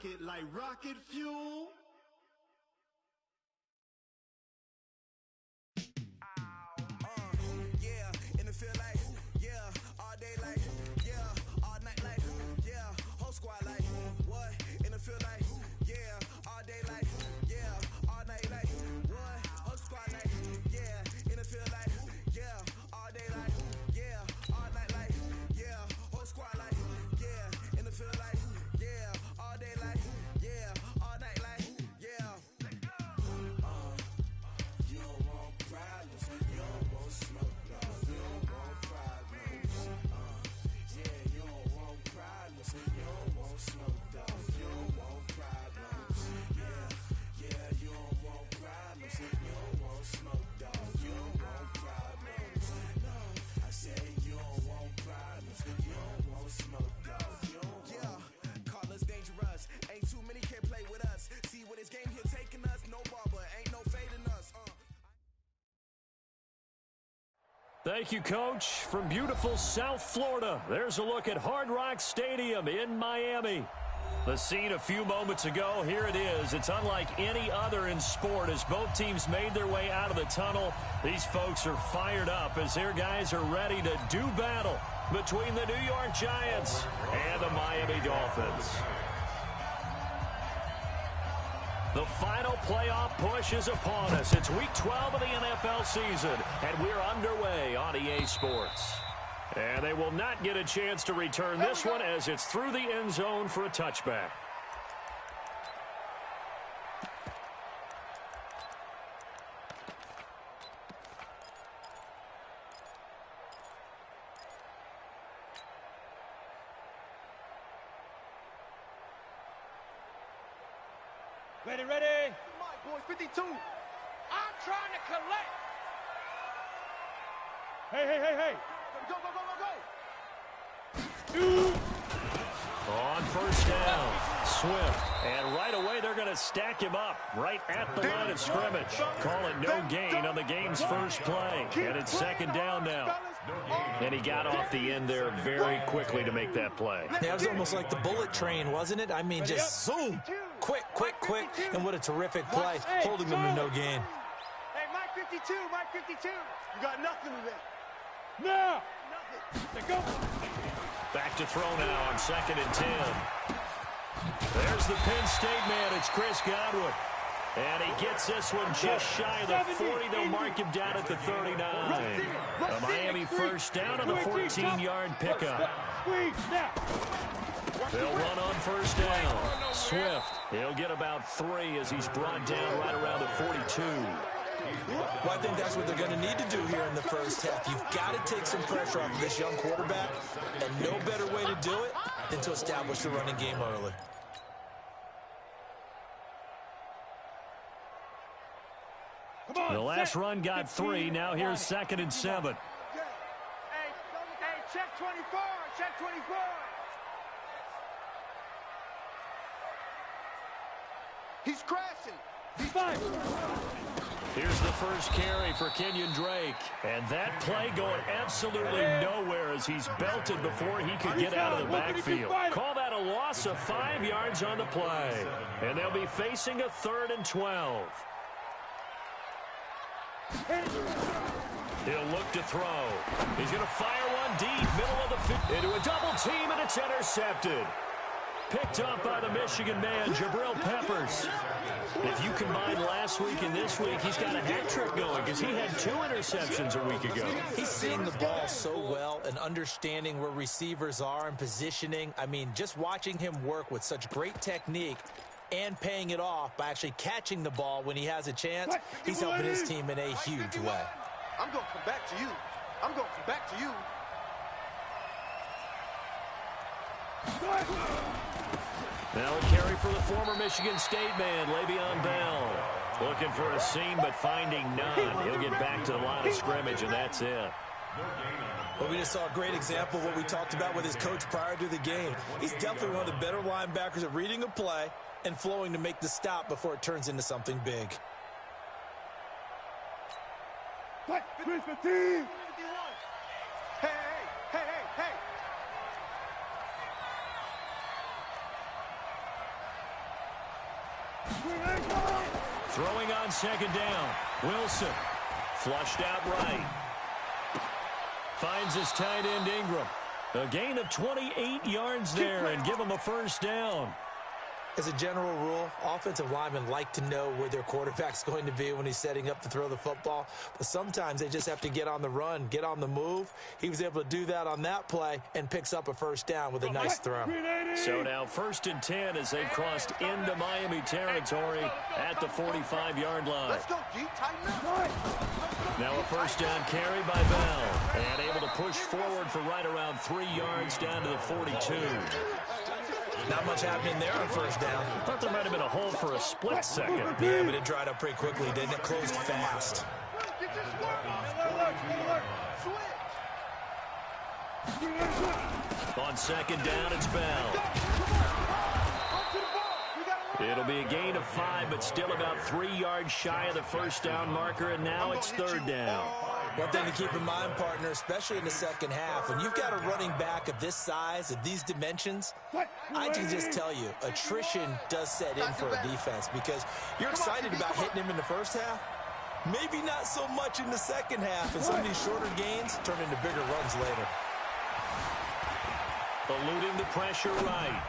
it like rocket fuel. Yeah, in the field like, yeah, all day like, yeah, all night like, yeah, whole squad like, what? In the field like, yeah, all day like, yeah, all night like, what? Whole squad like, yeah, in the field like, yeah, all day like, yeah, all night like, yeah, whole squad like, yeah, in the field like, yeah, all day like, yeah, all night like, yeah. You don't want problems, you don't want smoke, dog. You don't want problems. Yeah, you don't want problems, you don't want smoke, dog. You don't want problems. Yeah, you don't want problems, you don't want smoke, dog. You don't want problems. No, I said you don't want problems, you don't want smoke, dog. You don't want. Call us dangerous, ain't too many can play with us. See what this game here taking us, no ball, but ain't no fading us. Thank you, Coach. From beautiful South Florida, there's a look at Hard Rock Stadium in Miami. The scene a few moments ago, here it is. It's unlike any other in sport as both teams made their way out of the tunnel. These folks are fired up as their guys are ready to do battle between the New York Giants and the Miami Dolphins. The final playoff push is upon us. It's Week 12 of the NFL season, and we're underway on EA Sports. And they will not get a chance to return this one as it's through the end zone for a touchback. Ready, ready. Come on, boys, 52. I'm trying to collect. Hey. Go. On first down, Swift. And right away, they're going to stack him up right at the line of scrimmage. Call it no gain on the game's first play. And it's second down now. And he got off the end there very quickly to make that play. Yeah, it was almost like the bullet train, wasn't it? I mean, just zoom. Quick. And what a terrific play, holding them to no gain. Hey, Mike 52. You got nothing today. No. Nothing. Go. Back to throw now on 2nd and 10. There's the Penn State man. It's Chris Godwin. And he gets this one just shy of the 40. They'll mark him down at the 39. A Miami first down on the 14-yard pickup. They'll run on first down. Swift, he'll get about 3 as he's brought down right around the 42. Well, I think that's what they're going to need to do here in the first half. You've got to take some pressure off of this young quarterback, and no better way to do it than to establish the running game early. The last run got 3. Now here's 2nd and 7. Hey, check 24. Check 24. He's crashing. He's fine. Here's the first carry for Kenyon Drake. And that play going absolutely nowhere as he's belted before he could get out of the backfield. Call that a loss of 5 yards on the play. And they'll be facing a 3rd and 12. He'll look to throw. He's going to fire one deep, middle of the field. Into a double team, and it's intercepted. Picked up by the Michigan man, Jabril Peppers. If you combine last week and this week, he's got a hat trick going because he had 2 interceptions a week ago. He's seeing the ball so well and understanding where receivers are and positioning. I mean, just watching him work with such great technique and paying it off by actually catching the ball when he has a chance, he's helping his team in a huge way. I'm going to come back to you. Now a carry for the former Michigan State man, Le'Veon Bell. Looking for a seam, but finding none. He'll get back to the line of scrimmage, and that's it. Well, we just saw a great example of what we talked about with his coach prior to the game. He's definitely one of the better linebackers at reading a play and flowing to make the stop before it turns into something big. Hey. Throwing on second down. Wilson. Flushed out right. Finds his tight end Ingram. A gain of 28 yards there and give him a first down. As a general rule, offensive linemen like to know where their quarterback's going to be when he's setting up to throw the football. But sometimes they just have to get on the run, get on the move. He was able to do that on that play and picks up a first down with a nice throw. So now 1st and 10 as they've crossed into Miami territory at the 45-yard line. Let's go, G. Tighten up. Now a first down carry by Bell. And able to push forward for right around 3 yards down to the 42. Not much happening there on first down. I thought there might have been a hole for a split second. Yeah, but it dried up pretty quickly, didn't it? Closed fast. On second down, it's Bell. It'll be a gain of 5, but still about 3 yards shy of the first down marker, and now it's third down. One thing to keep in mind, partner, especially in the second half, when you've got a running back of this size, of these dimensions, I can just tell you, attrition does set in for a defense because you're excited about hitting him in the first half. Maybe not so much in the second half, and some of these shorter gains turn into bigger runs later. Eluding the pressure right.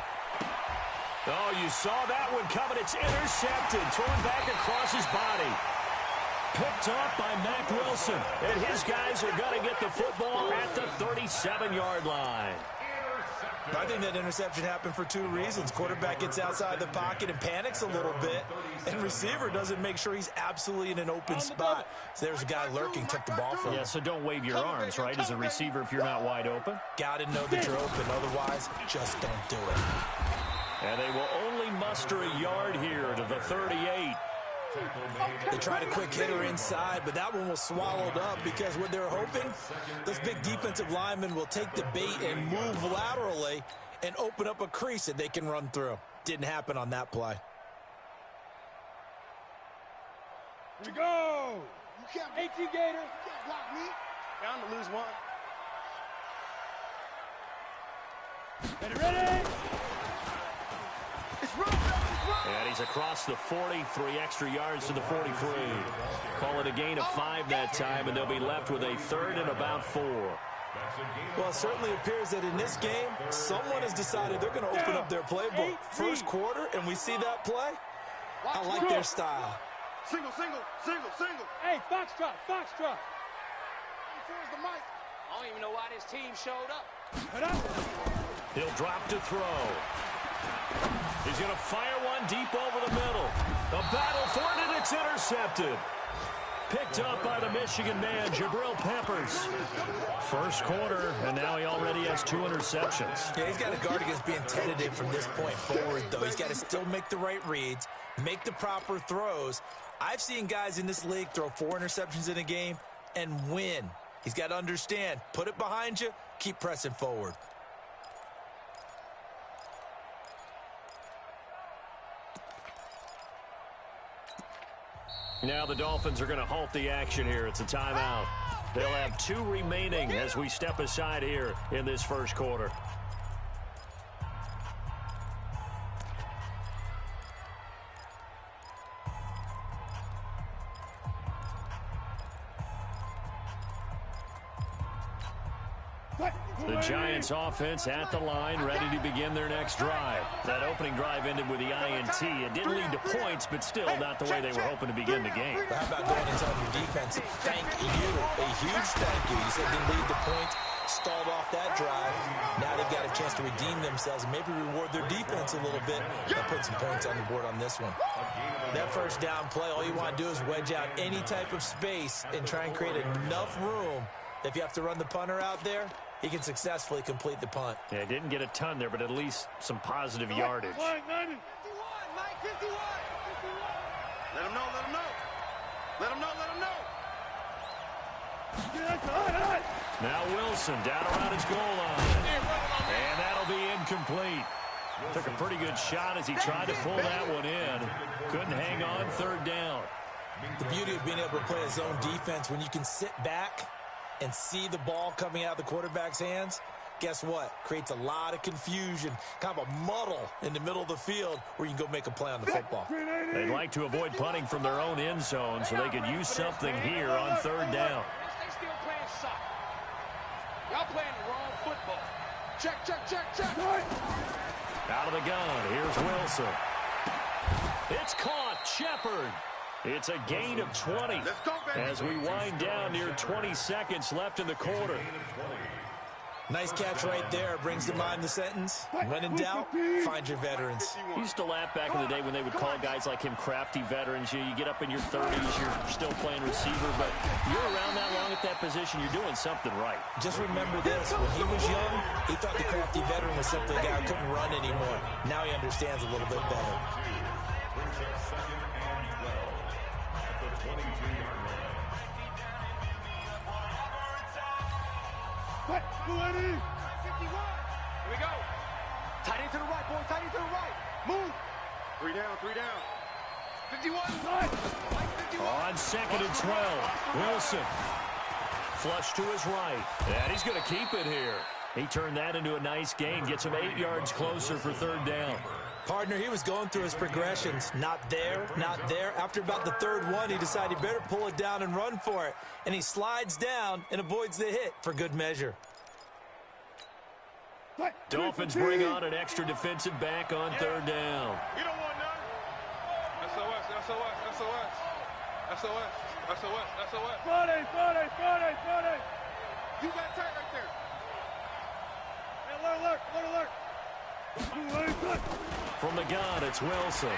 Oh, you saw that one coming. It's intercepted. Thrown back across his body. Picked off by Mack Wilson. And his guys are going to get the football at the 37-yard line. I think that interception happened for 2 reasons. Quarterback gets outside the pocket and panics a little bit, and receiver doesn't make sure he's absolutely in an open spot. So there's a guy lurking, took the ball from him. Yeah, so don't wave your arms, right, as a receiver if you're not wide open. Got to know that you're open. Otherwise, just don't do it. And they will only muster a yard here to the 38. They tried a quick hitter inside, but that one was swallowed up because what they're hoping, those big defensive linemen will take the bait and move laterally and open up a crease that they can run through. Didn't happen on that play. Here we go. You can't, AT Gator. You can't block me. Bound to lose one. Ready? It's run. And he's across the 40, 3 extra yards to the 43. Call it a gain of 5 that time, and they'll be left with a 3rd and about 4. Well, it certainly appears that in this game, someone has decided they're going to open up their playbook. First quarter, and we see that play. I like their style. Single. Hey, Foxtrot. Towards the mic. I don't even know why this team showed up. He'll drop to throw. He's going to fire one deep over the middle. A battle for it, and it's intercepted. Picked up by the Michigan man, Jabril Peppers. First quarter, and now he already has 2 interceptions. Yeah, he's got to guard against being tentative from this point forward, though. He's got to still make the right reads, make the proper throws. I've seen guys in this league throw 4 interceptions in a game and win. He's got to understand, put it behind you, keep pressing forward. Now the Dolphins are going to halt the action here. It's a timeout. They'll have 2 remaining as we step aside here in this first quarter. The Giants offense at the line, ready to begin their next drive. That opening drive ended with the INT. It didn't lead to points, but still not the way they were hoping to begin the game. But how about going and telling your defense, thank you, a huge thank you. You said didn't lead to points, stalled off that drive. Now they've got a chance to redeem themselves and maybe reward their defense a little bit and put some points on the board on this one. That first down play, all you want to do is wedge out any type of space and try and create enough room. If you have to run the punter out there, he can successfully complete the punt. Yeah, didn't get a ton there, but at least some positive yardage. 51, Mike 51. Let him know. Now Wilson down around his goal line. And that'll be incomplete. Took a pretty good shot as he tried to pull that one in. Couldn't hang on, 3rd down. The beauty of being able to play a zone defense when you can sit back and see the ball coming out of the quarterback's hands, guess what? Creates a lot of confusion, kind of a muddle in the middle of the field where you can go make a play on the football. They'd like to avoid punting from their own end zone so they could use something here on third down. They still playing soccer. Y'all playing the wrong football. Check, check, check, check. Out of the gun, here's Wilson. It's caught, Shepard. It's a gain of 20 as we wind down near 20 seconds left in the quarter. Nice catch right there. Brings to mind the sentence, when in doubt, find your veterans. Used to laugh back in the day when they would call guys like him crafty veterans. You get up in your 30s, you're still playing receiver, but you're around that long at that position, you're doing something right. Just remember this, when he was young, he thought the crafty veteran was simply a guy who couldn't run anymore. Now he understands a little bit better. What? 51. Here we go. Tight end to the right, boy. Tight end to the right. Move. 3 down, 3 down. 51. 51. On 2nd and 12, Wilson. Flush to his right. And he's going to keep it here. He turned that into a nice gain. Gets him 8 yards closer for third down. Partner, he was going through his progressions. Not there, not there. After about the third one, he decided he better pull it down and run for it. And he slides down and avoids the hit for good measure. Dolphins bring on an extra defensive back on third down. You don't want none. SOS, SOS, SOS. SOS, SOS, SOS. 40. You got tight right there. Hey, alert. From the gun, it's Wilson.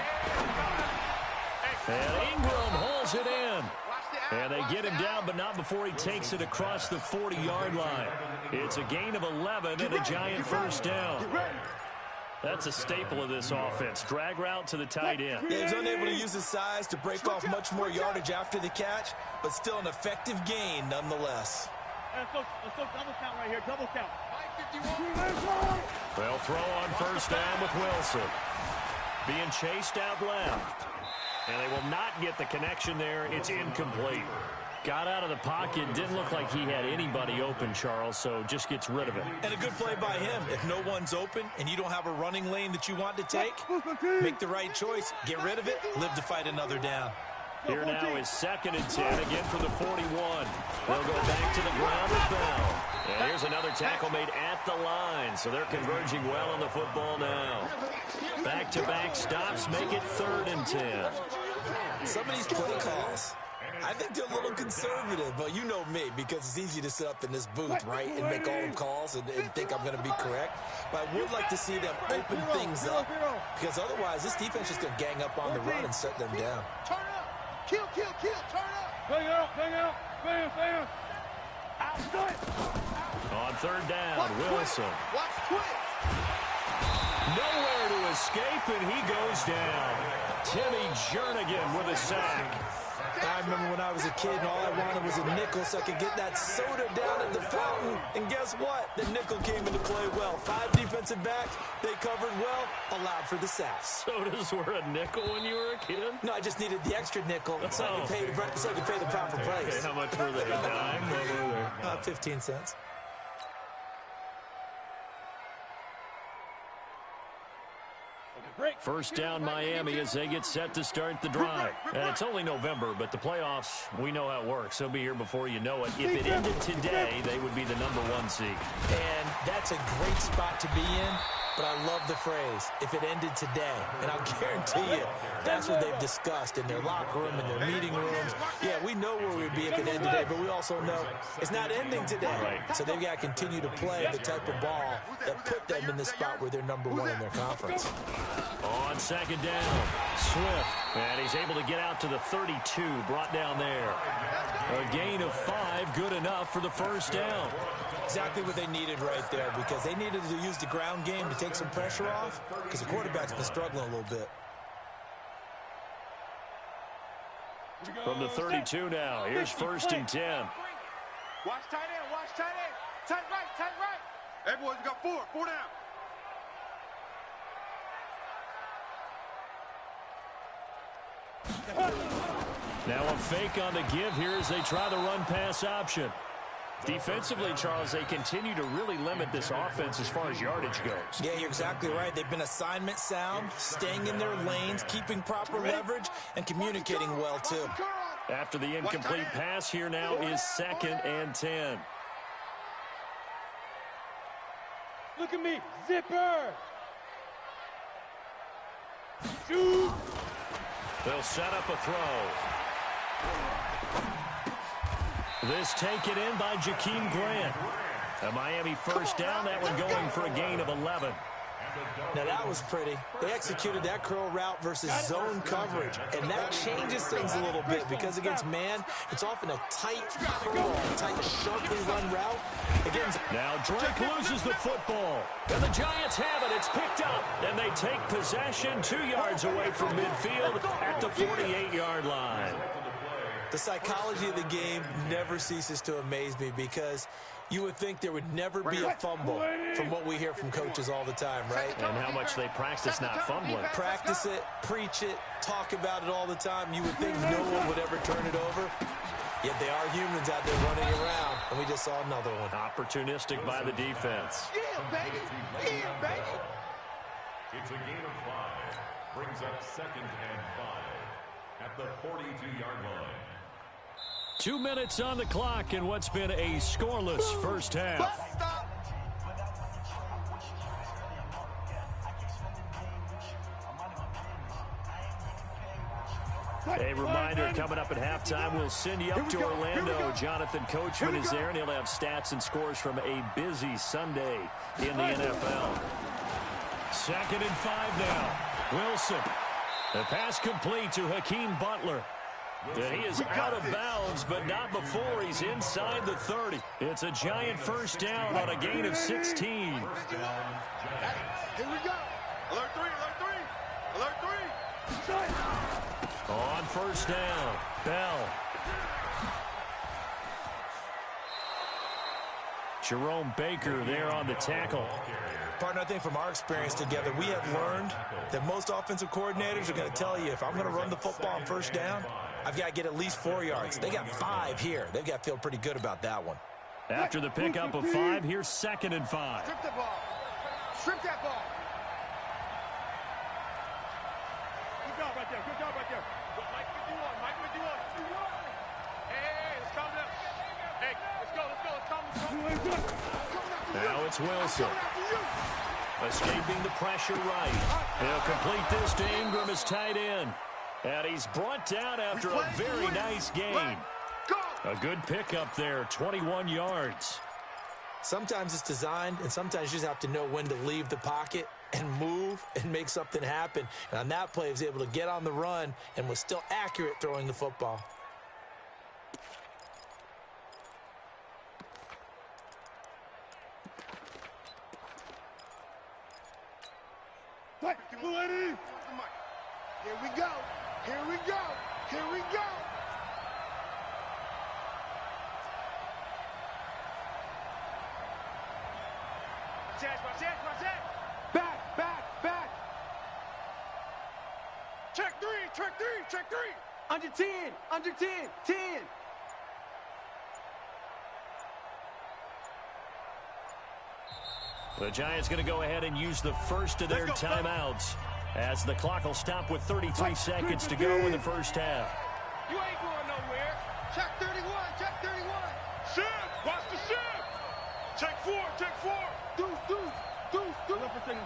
And Ingram holds it in. And they get him down, but not before he takes it across the 40-yard line. It's a gain of 11 and a giant first down. That's a staple of this offense. Drag route to the tight end. Yeah, he was unable to use his size to break off much more yardage after the catch, but still an effective gain nonetheless. Let's go double count right here. Double count. They'll throw on first down with Wilson. Being chased out left. And they will not get the connection there. It's incomplete. Got out of the pocket. Didn't look like he had anybody open, Charles, so just gets rid of it. And a good play by him. If no one's open and you don't have a running lane that you want to take, make the right choice. Get rid of it. Live to fight another down. Here now is 2nd and 10, again for the 41. They'll go back to the ground with Bell. And here's another tackle made at the line, so they're converging well on the football now. Back-to-back stops make it 3rd and 10. Some of these play calls, I think they're a little conservative, but you know me, because it's easy to sit up in this booth, right, and make all the calls and think I'm going to be correct. But I would like to see them open things up, because otherwise this defense is going to gang up on the run and shut them down. Turn up. Kill. Turn up. Bang out. Bam. Out. On 3rd down, Wilson. Watch twist. Nowhere to escape, and he goes down. Timmy Jernigan with a sack. I remember when I was a kid and all I wanted was a nickel so I could get that soda down at the fountain. And guess what? The nickel came into play well. 5 defensive backs, they covered well, allowed for the sacks. Sodas were a nickel when you were a kid? No, I just needed the extra nickel so I could pay the proper price. Okay, how much were they? A dime? What were they? 15 cents. First down Miami as they get set to start the drive. And it's only November, but the playoffs, we know how it works. They'll be here before you know it. If it ended today, they would be the #1 seed. And that's a great spot to be in, but I love the phrase, if it ended today. And I'll guarantee you, that's what they've discussed in their locker room, in their meeting rooms. Yeah, we know where we'd be if it ended today, but we also know it's not ending today. So they've got to continue to play the type of ball that put them in the spot where they're #1 in their conference. On 2nd down, Swift. And he's able to get out to the 32, brought down there. A gain of 5, good enough for the first down. Exactly what they needed right there, because they needed to use the ground game to take some pressure off, because the quarterback's been struggling a little bit. From the 32 now, here's 1st and 10. Watch tight end. Tight right. Hey, boys, we got 4 down. Now a fake on the give here as they try the run-pass option. Defensively, Charles, they continue to really limit this offense as far as yardage goes. Yeah, you're exactly right. They've been assignment sound, staying in their lanes, keeping proper leverage, and communicating well, too. After the incomplete pass, here now is 2nd and 10. Look at me, zipper. Shoot. They'll set up a throw. This taken in by Jakeem Grant. A Miami first down, that one going for a gain of 11. Now, that was pretty. They executed that curl route versus zone coverage, and that changes things a little bit because against man, it's often a tight curl, tight, sharply run route. Against now Drake loses the football, and the Giants have it. It's picked up, and they take possession 2 yards away from midfield at the 48-yard line. The psychology of the game never ceases to amaze me because you would think there would never be a fumble from what we hear from coaches all the time, right? And how much they practice not fumbling. Practice it, preach it, talk about it all the time. You would think no one would ever turn it over. Yet they are humans out there running around, and we just saw another one. Opportunistic by the defense. Yeah, baby. Yeah, baby. It's a gain of 5. Brings up 2nd and 5 at the 42-yard line. 2 minutes on the clock in what's been a scoreless first half. A reminder, coming up at halftime, we'll send you up to Orlando. Jonathan Coachman is there, and he'll have stats and scores from a busy Sunday in the NFL. 2nd and 5 now. Wilson. The pass complete to Hakeem Butler. And he is out of bounds, but not before he's inside the 30. It's a Giant first down on a gain of 16. Here we go. Alert 3, alert 3. Alert 3. On first down, Bell. Jerome Baker there on the tackle. Partner, I think from our experience together, we have learned that most offensive coordinators are going to tell you, if I'm going to run the football on first down, I've got to get at least 4 yards. They got 5 here. They've got to feel pretty good about that one. After the pickup of 5, here's 2nd and 5. Strip the ball. Strip that ball. Good job right there. Good job right there. Mike 51. Mike 51. Hey, let's calm down. Hey, let's go. Let's go. Let's calm down. Now it's Wilson. Escaping the pressure right. He'll complete this to Ingram as tight end. And he's brought down after a very nice gain. A good pickup there, 21 yards. Sometimes it's designed, and sometimes you just have to know when to leave the pocket and move and make something happen. And on that play, he was able to get on the run and was still accurate throwing the football. Here we go. Here we go. Here we go. Back, back, back. Check 3, check 3, check 3. Under 10, under 10, 10. The Giants going to go ahead and use the first of their timeouts as the clock will stop with 33 seconds to go in the first half. You ain't going nowhere. Check 31, check 31. Shift, watch the shift. Check 4, check 4. Deuce, deuce, deuce, deuce.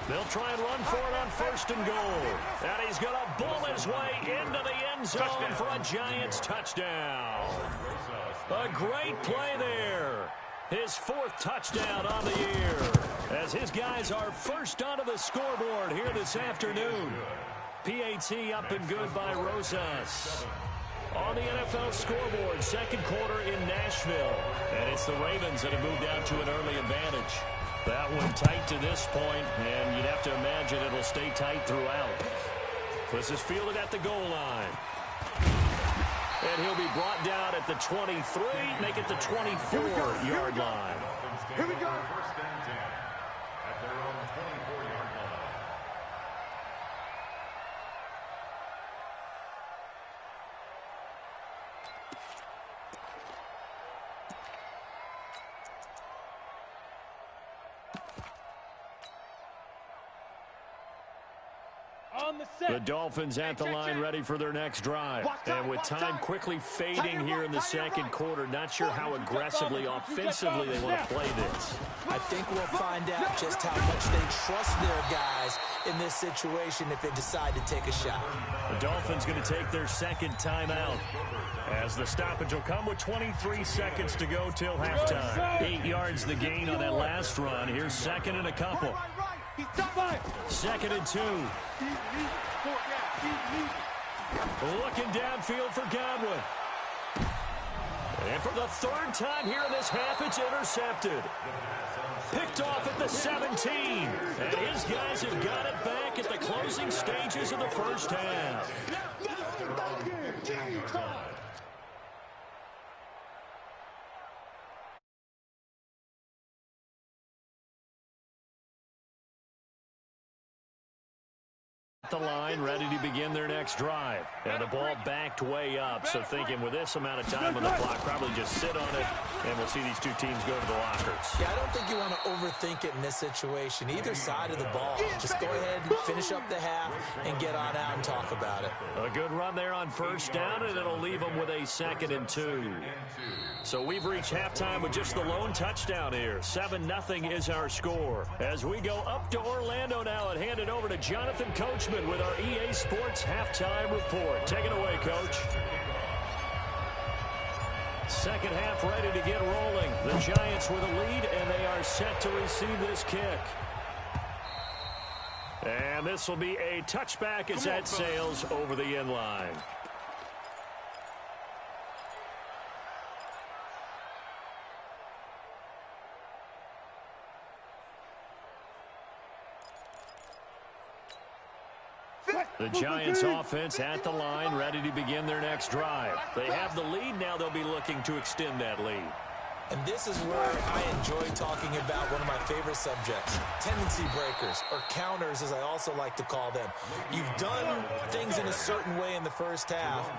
They'll try and run for it on 1st and goal. And he's going to bull his way into the end zone for a Giants touchdown. A great play there. His 4th touchdown on the year as his guys are first onto the scoreboard here this afternoon. PAT up and good by Rosas. On the NFL scoreboard, 2nd quarter in Nashville. And it's the Ravens that have moved out to an early advantage. That one tight to this point, and you'd have to imagine it'll stay tight throughout. This is fielded at the goal line. And he'll be brought down at the 23, make it the 24-yard line. Here we go. 1st and 10 at their own 24-yard line. The Dolphins at the line ready for their next drive. And with time quickly fading here in the second quarter, not sure how aggressively, offensively they want to play this. I think we'll find out just how much they trust their guys in this situation if they decide to take a shot. The Dolphins going to take their second timeout as the stoppage will come with 23 seconds to go till halftime. 8 yards the gain on that last run. Here's second and a couple. Second and 2. Looking downfield for Godwin. And for the third time here in this half, it's intercepted. Picked off at the 17. And his guys have got it back at the closing stages of the first half. The line ready to begin their next drive, and the ball backed way up, so thinking with this amount of time on the clock, probably just sit on it, and we'll see these two teams go to the lockers. Yeah, I don't think you want to overthink it in this situation, either side of the ball. Just go ahead and finish up the half and get on out and talk about it. A good run there on first down, and it'll leave them with a second and 2. So we've reached halftime with just the lone touchdown here. 7-0 is our score. As we go up to Orlando now and hand it over to Jonathan Coachman with our EA Sports halftime report. Take it away, Coach. Second half ready to get rolling. The Giants with a lead, and they are set to receive this kick. And this will be a touchback as that sails over the end line. The Giants offense at the line, ready to begin their next drive. They have the lead. Now they'll be looking to extend that lead. And this is where I enjoy talking about one of my favorite subjects, tendency breakers, or counters as I also like to call them. You've done things in a certain way in the first half,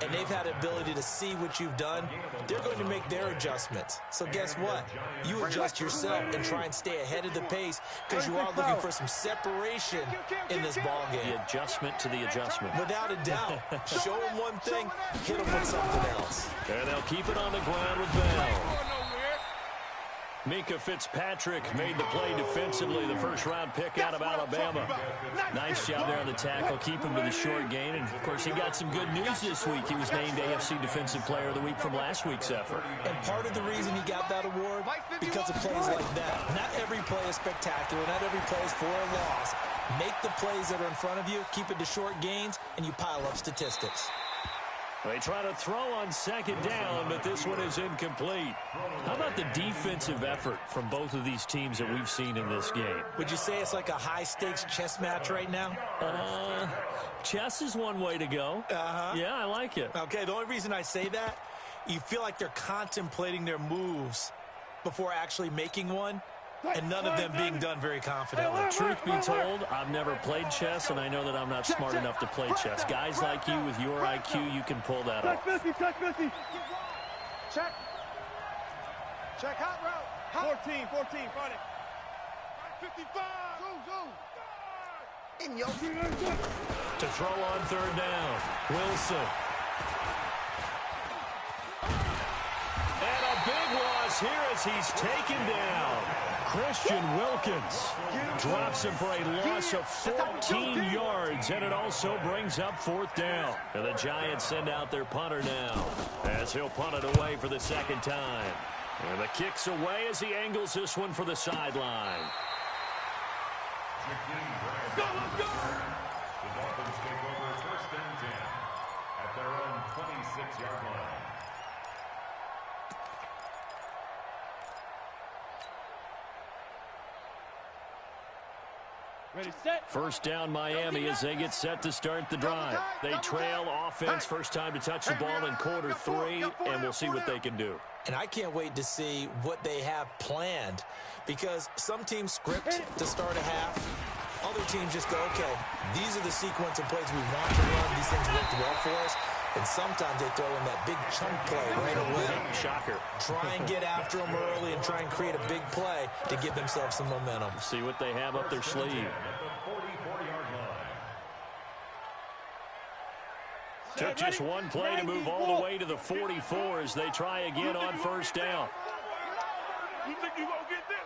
and they've had the ability to see what you've done. They're going to make their adjustments. So guess what? You adjust yourself and try and stay ahead of the pace because you are looking for some separation in this ball game. The adjustment to the adjustment. Without a doubt. Show them one thing, hit them with something else. And they'll keep it on the ground with Bell. Mika Fitzpatrick made the play defensively, the first-round pick out of Alabama. Nice job there on the tackle, keep him to the short gain. And, of course, he got some good news this week. He was named AFC Defensive Player of the Week from last week's effort. And part of the reason he got that award, because of plays like that. Not every play is spectacular. Not every play is for a loss. Make the plays that are in front of you, keep it to short gains, and you pile up statistics. They try to throw on second down, but this one is incomplete. How about the defensive effort from both of these teams that we've seen in this game? Would you say it's like a high-stakes chess match right now? Chess is one way to go. Yeah, I like it. Okay, the only reason I say that, you feel like they're contemplating their moves before actually making one, and none of them being done very confidently. Truth be told, I've never played chess, and I know that I'm not smart enough to play chess. Guys like you with your IQ, you can pull that off. Check. Check, hot route. 14, front it. 55. To throw on third down, Wilson. And a big loss here as he's taken down. Christian Wilkins drops him for a loss of 14 yards, and it also brings up fourth down. And the Giants send out their punter now as he'll punt it away for the second time. And the kick's away as he angles this one for the sideline. The Dolphins take over first and 10 at their own 26-yard line. Ready, set. First down Miami as they get set to start the drive. They trail offense, first time to touch the ball in quarter 3, and we'll see what they can do. And I can't wait to see what they have planned, because some teams script to start a half. Other teams just go, okay, these are the sequence of plays we want to run. These things worked well for us. And sometimes they throw in that big chunk play right away. Shocker. Try and get after them early and try and create a big play to give themselves some momentum. See what they have up their sleeve. Took just one play to move all the way to the 44 as they try again on first down. You think you gonna get this?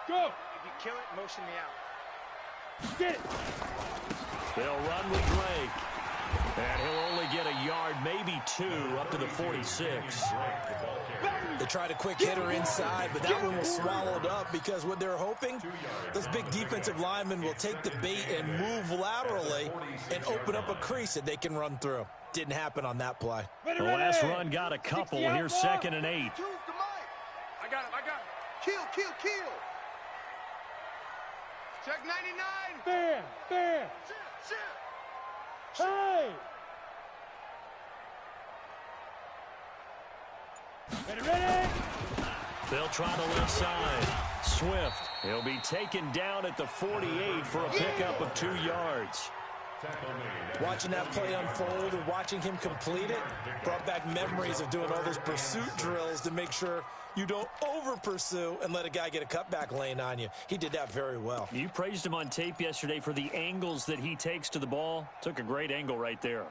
Go. If you kill it, motion me out. Get it. They'll run with Drake. And he'll only get a yard, maybe 2, up to the 46. They tried a quick hitter inside, but that one was swallowed up because what they're hoping, those big defensive linemen will take the bait and move laterally and open up a crease that they can run through. Didn't happen on that play. The last run got a couple. Here's 2nd and 8. I got him. Kill. Check 99. Fair. Hey. Ready. They'll try the left side. Swift. He'll be taken down at the 48 for a pickup of 2 yards. Watching that play unfold and watching him complete it brought back memories of doing all those pursuit drills to make sure you don't over-pursue and let a guy get a cutback lane on you. He did that very well. You praised him on tape yesterday for the angles that he takes to the ball. Took a great angle right there.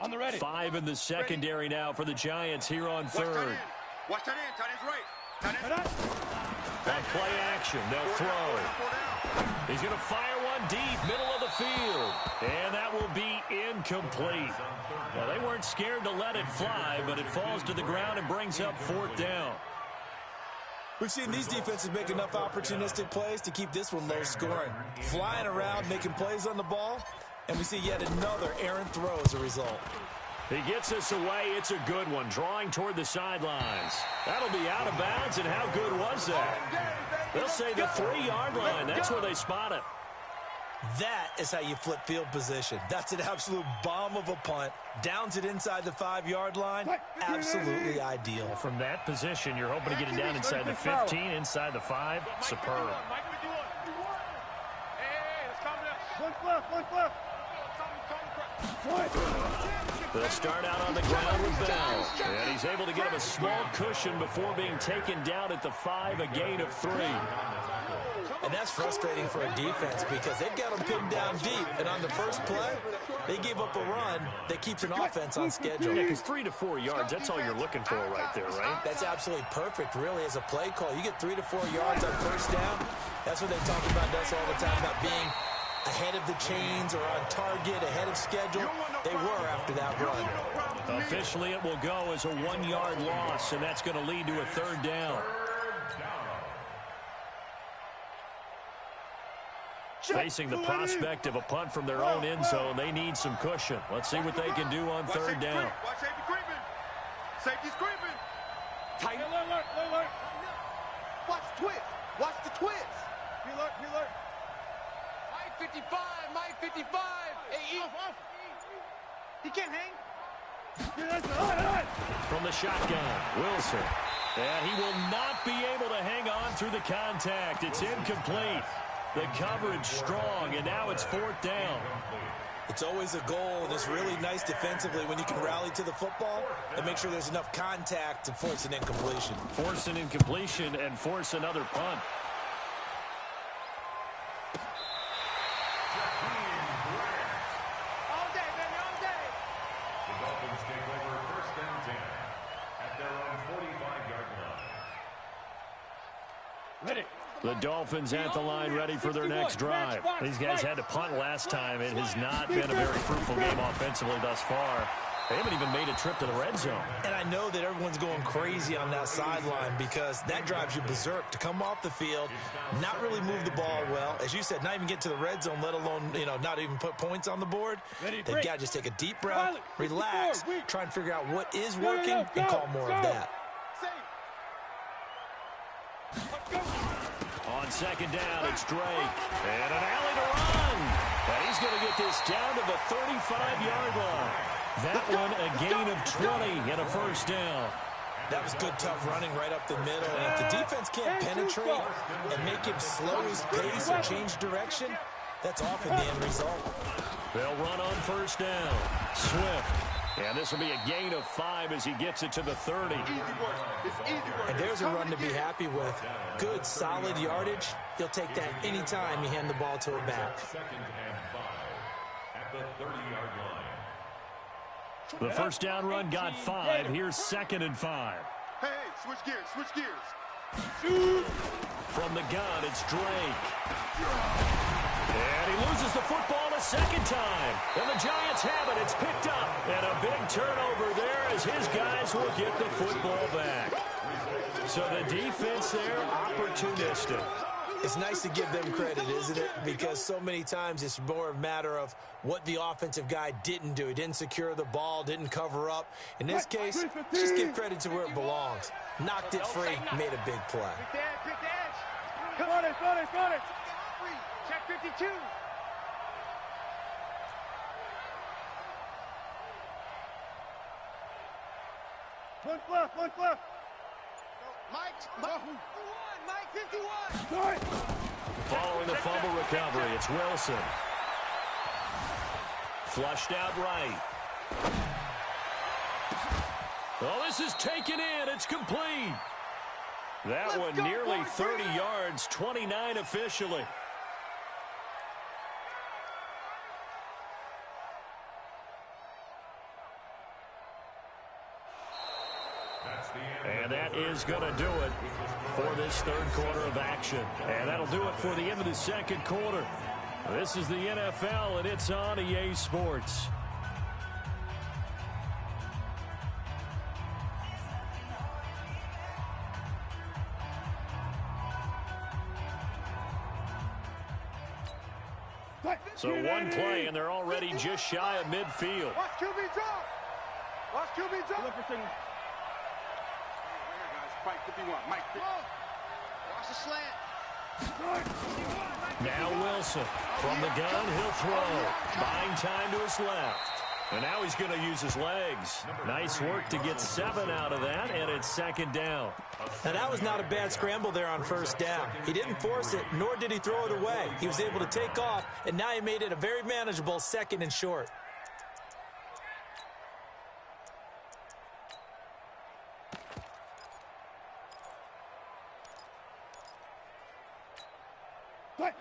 On the ready. 5 in the secondary now for the Giants here on 3rd. Watch that in. Tight end's right. On play action, they'll throw. He's going to fire one deep, middle of the field. And that will be incomplete. Well, they weren't scared to let it fly, but it falls to the ground and brings up 4th down. We've seen these defenses make enough opportunistic plays to keep this one low scoring. Flying around, making plays on the ball. And we see yet another errant throw as a result. He gets us away. It's a good one, drawing toward the sidelines. That'll be out of bounds, and how good was that? They'll say the 3-yard line. That's where they spot it. That is how you flip field position. That's an absolute bomb of a punt. Downs it inside the 5-yard line. Absolutely ideal. From that position, you're hoping to get it down inside the 15, inside the 5. Superb. One left. They'll start out on the ground with Bell. And he's able to get him a small cushion before being taken down at the 5, a gain of 3. And that's frustrating for a defense because they've got them pinned down deep. And on the first play, they gave up a run that keeps an offense on schedule. Yeah, because 3 to 4 yards, that's all you're looking for right there, right? That's absolutely perfect, really, as a play call. You get 3 to 4 yards on first down. That's what they talk about us all the time, about being ahead of the chains or on target, ahead of schedule. They were after that run. Officially, it will go as a 1-yard loss, and that's going to lead to a 3rd down. Facing the prospect of a punt from their own end zone, they need some cushion. Let's see what they can do on 3rd down. Watch safety creeping. Safety's creeping. Tight. Alert. Watch the twist. Watch the twist. Be alert. Mike 55. Hey, he can't hang. From the shotgun, Wilson. And he will not be able to hang on through the contact. It's incomplete. The coverage strong, and now it's 4th down. It's always a goal, and it's really nice defensively when you can rally to the football and make sure there's enough contact to force an incompletion. Force an incompletion and force another punt. All day, baby, all day. The Dolphins take over 1st and 10 at their own 45-yard line. Ready. The Dolphins at the line, ready for their next drive. These guys had to punt last time. It has not been a very fruitful game offensively thus far. They haven't even made a trip to the red zone. And I know that everyone's going crazy on that sideline because that drives you berserk to come off the field, not really move the ball well. As you said, not even get to the red zone, let alone, not even put points on the board. They've got to just take a deep breath, relax, try and figure out what is working, and call more of that. On 2nd down, it's Drake. And an alley to run. And he's going to get this down to the 35-yard line. That one a gain of 20 and a 1st down. That was good, tough running right up the middle. And if the defense can't penetrate and make him slow his pace or change direction, that's often the end result. They'll run on 1st down. Swift. And this will be a gain of 5 as he gets it to the 30. Easy work. It's easy work. And there's a run to be happy with. Good, solid yardage. He'll take that anytime you hand the ball to a back. 2nd and 5 at the 30-yard line. The first down run got 5. Here's 2nd and 5. Hey, switch gears, switch gears. From the gun, it's Drake. And he loses the football a second time. And the Giants have it. It's picked up. And a big turnover there as his guys will get the football back. So the defense there, opportunistic. It's nice to give them credit, isn't it? Because so many times it's more a matter of what the offensive guy didn't do. He didn't secure the ball, didn't cover up. In this case, just give credit to where it belongs. Knocked it free, made a big play. Quick edge. Come on, got it. Check 52. One left. Mike 51. Following the fumble recovery, it's Wilson. Flushed out right. Oh, this is taken in. It's complete. That one nearly 30 yards, 29 officially. And that is going to do it for this third quarter of action. And that'll do it for the end of the second quarter. This is the NFL, and it's on EA Sports. So one play, and they're already just shy of midfield. Watch QB drop. Look for signal. Mike 51. Mike 51. Watch the slant. Now Wilson. From the gun, he'll throw. Buying time to his left. And now he's going to use his legs. Nice work to get 7 out of that, and it's second down. Now, that was not a bad scramble there on first down. He didn't force it, nor did he throw it away. He was able to take off, and now he made it a very manageable 2nd and short. Mike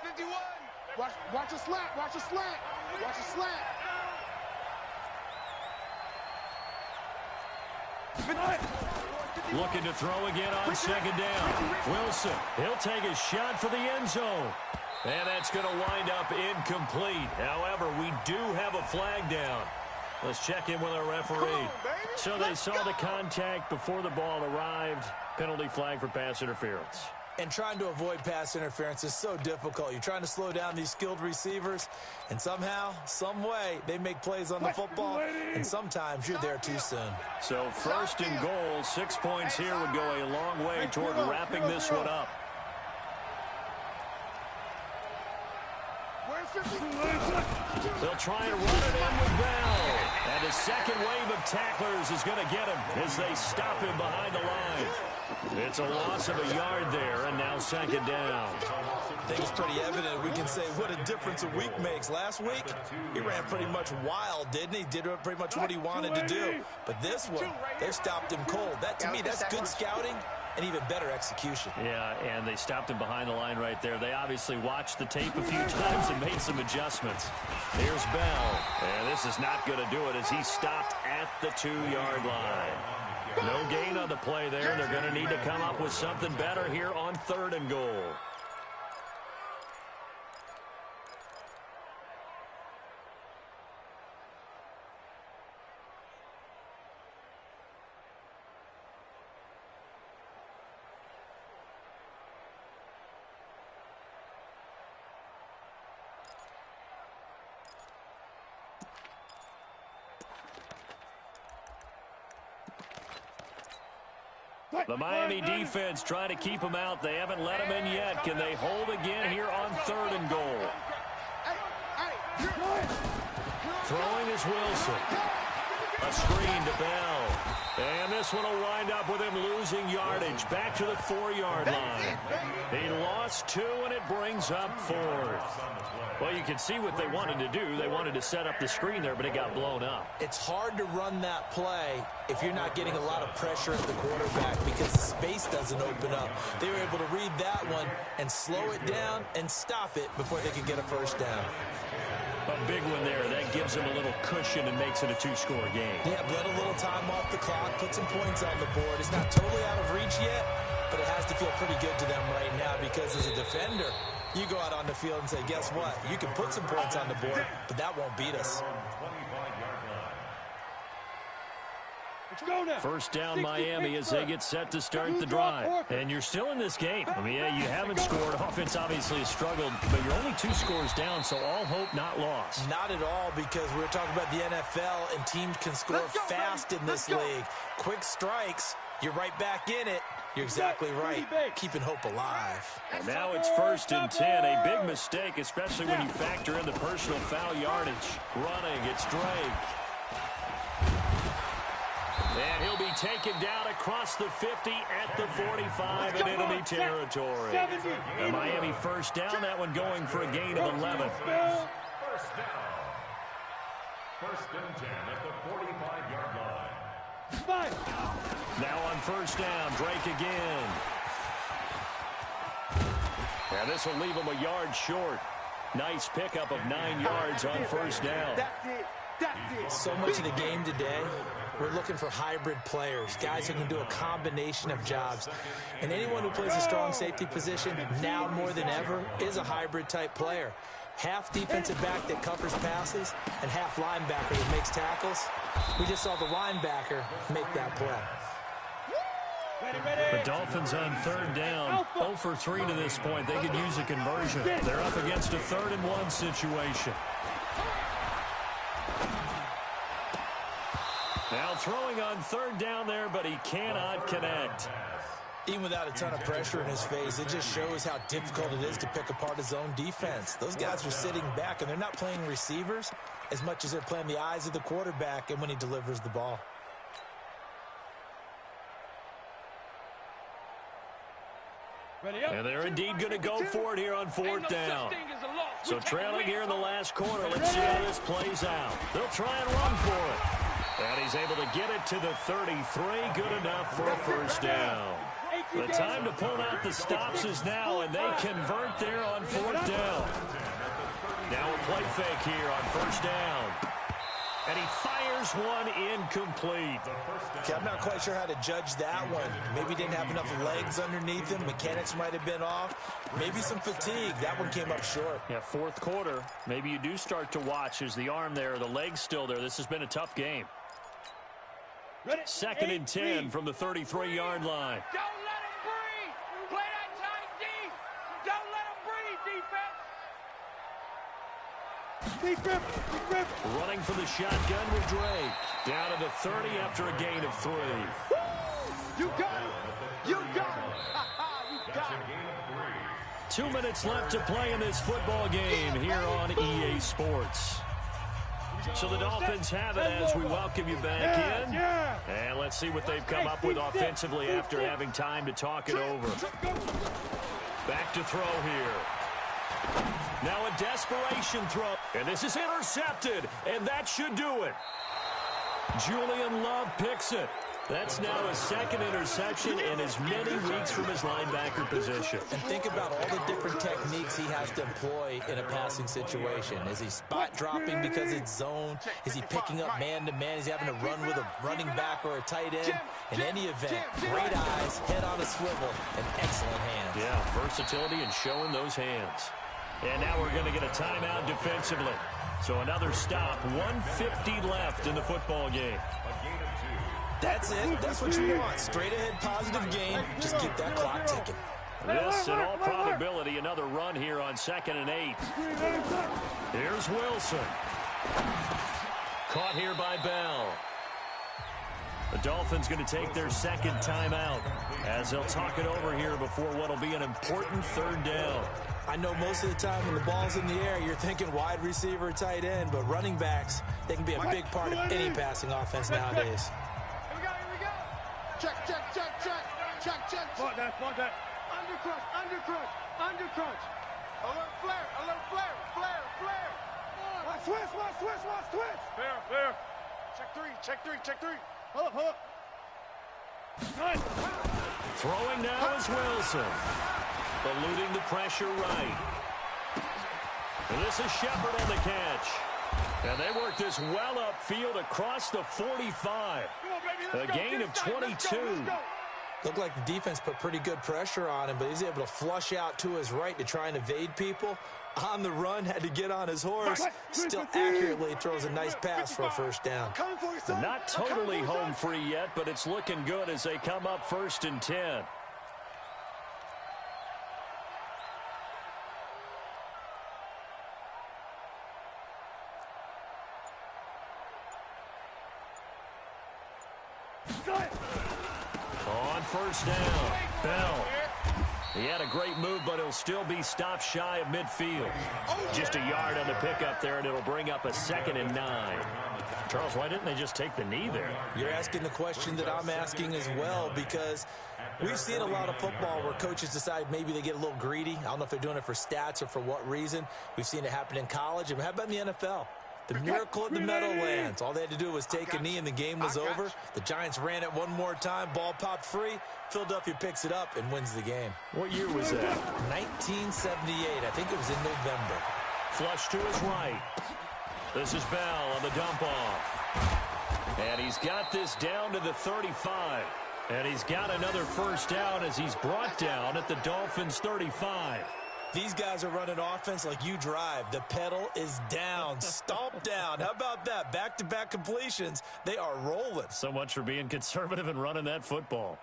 51. Watch a slant. Watch a slant. Looking to throw again on second down. Wilson, he'll take a shot for the end zone. And that's going to wind up incomplete. However, we do have a flag down. Let's check in with our referee. So they saw the contact before the ball arrived. Penalty flag for pass interference. And trying to avoid pass interference is so difficult. You're trying to slow down these skilled receivers, and somehow, some way, they make plays on the football, and sometimes you're there too soon. So first and goal, 6 points here would go a long way toward wrapping this one up. They'll try and run it in with Bell. And the second wave of tacklers is going to get him as they stop him behind the line. It's a loss of a yard there, and now second down. I think it's pretty evident. We can say what a difference a week makes. Last week, he ran pretty much wild, didn't he? Did pretty much what he wanted to do. But this one, they stopped him cold. That, to me, that's good scouting and even better execution. Yeah, and they stopped him behind the line right there. They obviously watched the tape a few times and made some adjustments. Here's Bell, and this is not going to do it as he stopped at the 2-yard line. No gain on the play there. They're going to need to come up with something better here on 3rd and goal. The Miami defense trying to keep him out. They haven't let him in yet. Can they hold again here on 3rd and goal? Throwing is Wilson. A screen to Bell. And this one will wind up with him losing yardage. Back to the 4-yard line. He lost 2, and it brings up 4th. Well, you can see what they wanted to do. They wanted to set up the screen there, but it got blown up. It's hard to run that play if you're not getting a lot of pressure at the quarterback because the space doesn't open up. They were able to read that one and slow it down and stop it before they could get a first down. A big one there. That gives them a little cushion and makes it a 2-score game. Yeah, let a little time off the clock, put some points on the board. It's not totally out of reach yet, but it has to feel pretty good to them right now because as a defender, you go out on the field and say, guess what? You can put some points on the board, but that won't beat us. First down Miami as they get set to start the drive. And you're still in this game. I mean, yeah, you haven't scored. Offense obviously has struggled, but you're only 2 scores down, so all hope not lost. Not at all, because we're talking about the NFL, and teams can score fast in this league. Quick strikes, you're right back in it. You're exactly right. Keeping hope alive. And now it's 1st and 10. A big mistake, especially when you factor in the personal foul yardage. Running, it's Drake. And he'll be taken down across the 50 at the 45 in enemy territory. And Miami first down, that one going for a gain of 11. First down. 1st and 10 at the 45-yard line. Now on first down, Drake again. And this will leave him a yard short. Nice pickup of 9 yards on first down. So much of the game today, we're looking for hybrid players, guys who can do a combination of jobs. And anyone who plays a strong safety position, now more than ever, is a hybrid-type player. Half defensive back that covers passes and half linebacker that makes tackles. We just saw the linebacker make that play. The Dolphins on 3rd down, 0 for 3 to this point. They could use a conversion. They're up against a 3rd and 1 situation. Now throwing on 3rd down there, but he cannot connect. Even without a ton of pressure in his face, it just shows how difficult it is to pick apart his own defense. Those guys are sitting back, and they're not playing receivers as much as they're playing the eyes of the quarterback and when he delivers the ball. And they're indeed going to go for it here on 4th down. So trailing here in the last quarter. Let's see how this plays out. They'll try and run for it. And he's able to get it to the 33. Good enough for a first down. The time to pull out the stops is now, and they convert there on 4th down. Now a play fake here on first down. And he fires one incomplete. Okay, I'm not quite sure how to judge that one. Maybe he didn't have enough legs underneath him. Mechanics might have been off. Maybe some fatigue. That one came up short. Yeah, 4th quarter. Maybe you do start to watch. Is the arm there, the leg's still there? This has been a tough game. 2nd and 10 from the 33-yard line. Don't let him breathe. Play that tight D. Don't let him breathe, defense. Running for the shotgun with Drake. Down to the 30 after a gain of 3. You got it. You got it. You got it. 2 minutes left to play in this football game here on EA Sports. So the Dolphins have it as we welcome you back in. And let's see what they've come up with offensively after having time to talk it over. Back to throw here. Now a desperation throw. And this is intercepted. And that should do it. Julian Love picks it. That's now his 2nd interception in as many weeks from his linebacker position. And think about all the different techniques he has to employ in a passing situation. Is he spot dropping because it's zone? Is he picking up man-to-man? Is he having to run with a running back or a tight end? In any event, great eyes, head on a swivel, and excellent hands. Yeah, versatility and showing those hands. And now we're going to get a timeout defensively. So another stop, 1:50 left in the football game. That's it. That's what you want. Straight ahead positive game. Just keep that clock ticking. This, in all probability, another run here on 2nd and 8. Here's Wilson. Caught here by Bell. The Dolphins going to take their second timeout as they'll talk it over here before what will be an important third down. I know most of the time when the ball's in the air, you're thinking wide receiver, tight end, but running backs, they can be a big part of any passing offense nowadays. Here we go. Check. Block that. Under crunch. Alert flare. Watch switch. Fair. Check three. Hold up. Nice. Throwing now is Wilson. Eluding the pressure right. And this is Shepard on the catch. And they work this well upfield across the 45. A gain of 22. Looked like the defense put pretty good pressure on him, but he's able to flush out to his right to try and evade people. On the run, had to get on his horse. Still accurately throws a nice pass for a first down. Not totally home free yet, but it's looking good as they come up 1st and 10. On first down, Bell. He had a great move, but he'll still be stopped shy of midfield. Just a yard on the pickup there, and it'll bring up a 2nd and 9. Charles, why didn't they just take the knee there? You're asking the question that I'm asking as well, because we've seen a lot of football where coaches decide maybe they get a little greedy. I don't know if they're doing it for stats or for what reason. We've seen it happen in college, and how about in the NFL? The miracle at the Meadowlands. All they had to do was take a knee and the game was over. The Giants ran it one more time. Ball popped free. Philadelphia picks it up and wins the game. What year was that? 1978. I think it was in November. Flush to his right. This is Bell on the dump off. And he's got this down to the 35. And he's got another first down as he's brought down at the Dolphins' 35. These guys are running offense like you drive. The pedal is down, stomp down. How about that? Back-to-back completions. They are rolling. So much for being conservative and running that football.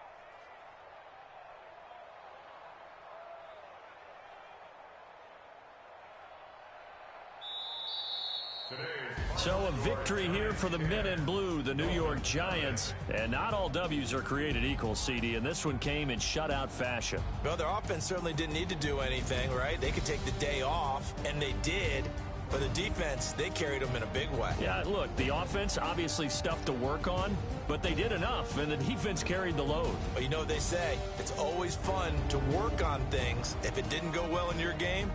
So a victory here for the men in blue, the New York Giants. And not all W's are created equal, CD, and this one came in shutout fashion. Well, their offense certainly didn't need to do anything, right? They could take the day off, and they did. But the defense, they carried them in a big way. Yeah, look, the offense obviously stuff to work on, but they did enough, and the defense carried the load. But you know what they say? It's always fun to work on things. If it didn't go well in your game,